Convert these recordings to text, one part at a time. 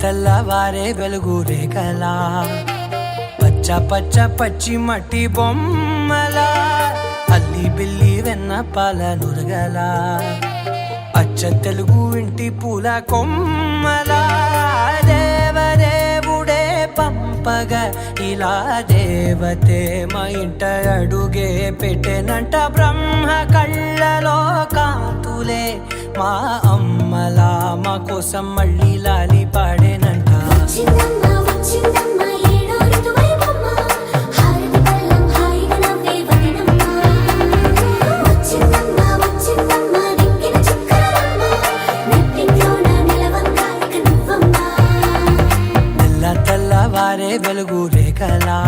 తెల్లవారే వెలుగురే కలా పచ్చ పచ్చ పచ్చి మట్టి బొమ్మల అల్లి బిల్లి వెన్న పాల నురగల అచ్చ తెలుగు ఇంటి పూల కొమ్మల దేవదేవుడే పంపగా ఇలా దేవతే మా ఇంట అడుగే పెట్టెనంట బ్రహ్మ కళ్ళలో కాంతులే మా అమ్మలా మా కోసం మళ్ళీ లాలి పాడేనంట తెల్లవారే వెలుగు రేఖలా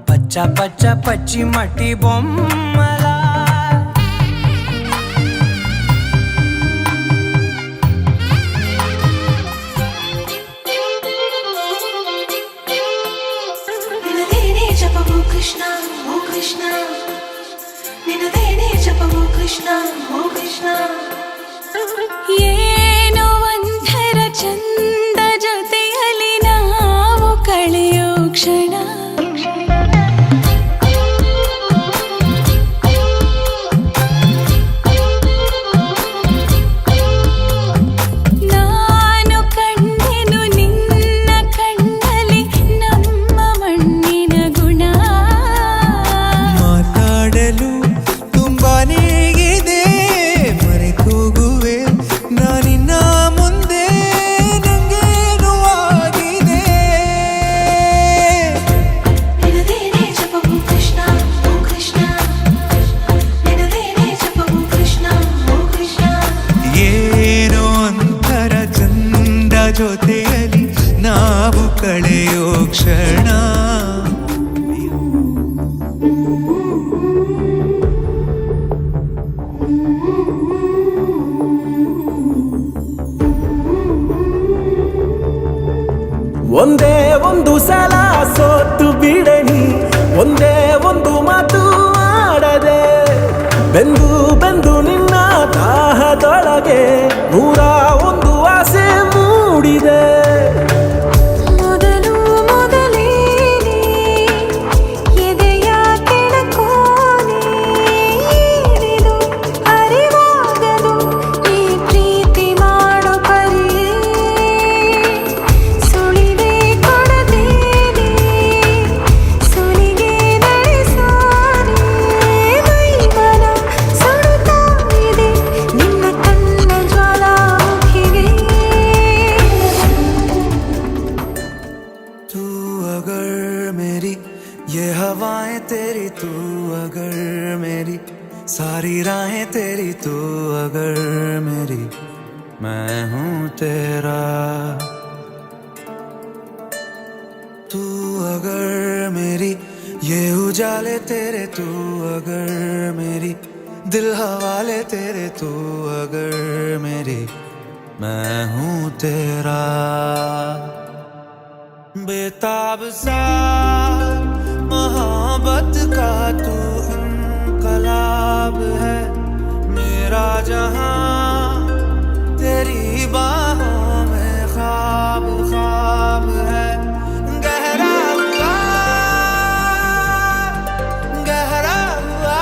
పచ్చ పచ్చ పచ్చి మట్టి బొమ్మలా Krishna, oh Krishna, ninadene japamu Krishna, oh Krishna. Yeno andhara chanda joteyali naavu kaleyo kshana. ಜೊತೆಯಲ್ಲಿ ನಾವು ಕಳೆಯೋ ಕ್ಷಣ ಒಂದೇ ಒಂದು ಸಲ ಸೋತು ಬಿಡನಿ ಒಂದೇ ಒಂದು ಮಾತು ಆಡದೆ ಬೆಂದು ಬೆಂದು ನಿನ್ನ ದಾಹದೊಳಗೆ ನೂರ ಒಂದು ಆಸೆ ಮೂಡಿದೆ ಮೊದಲು ಮೊದಲೇನೆ ಎದೆಯ ಕೆಳಕೋನೆ ಏನಿದು ಅರಿವಾಗದು ಈ ಪ್ರೀತಿ ಮಾಡೋ ಪರಿಯೇ ಸುಳಿವೆ ಕೊಡದೇನೆ ಸುಲಿಗೆ ನಡೆಸೋನೆ ಮೈಮನ ಸುಡುತ್ತಾ ಇದೆ ನಿನ್ನ ಕಣ್ಣ ಜ್ವಾಲಾಮುಖಿಗೆ तू अगर मेरी ये हवाएं तेरी तू अगर मेरी सारी राहें तेरी तू अगर मेरी मैं हूँ तेरा तू अगर मेरी ये उजाले तेरे तू अगर मेरी दिल हवाले तेरे तू अगर मेरी मैं हूँ तेरा बेताब सा मोहब्बत का तू इनकलाब है मेरा जहां तेरी बाहों में ख्वाब ख्वाब है गहरा हुआ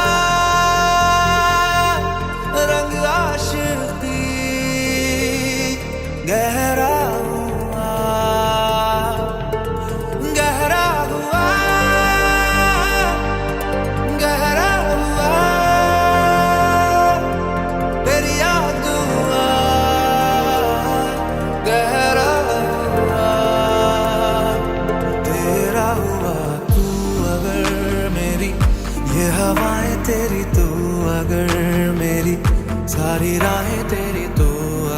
रंग आशिकी गहरा तेरी तू अगर मेरी सारी राहें तेरी तू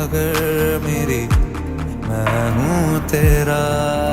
अगर मेरी मैं हूँ तेरा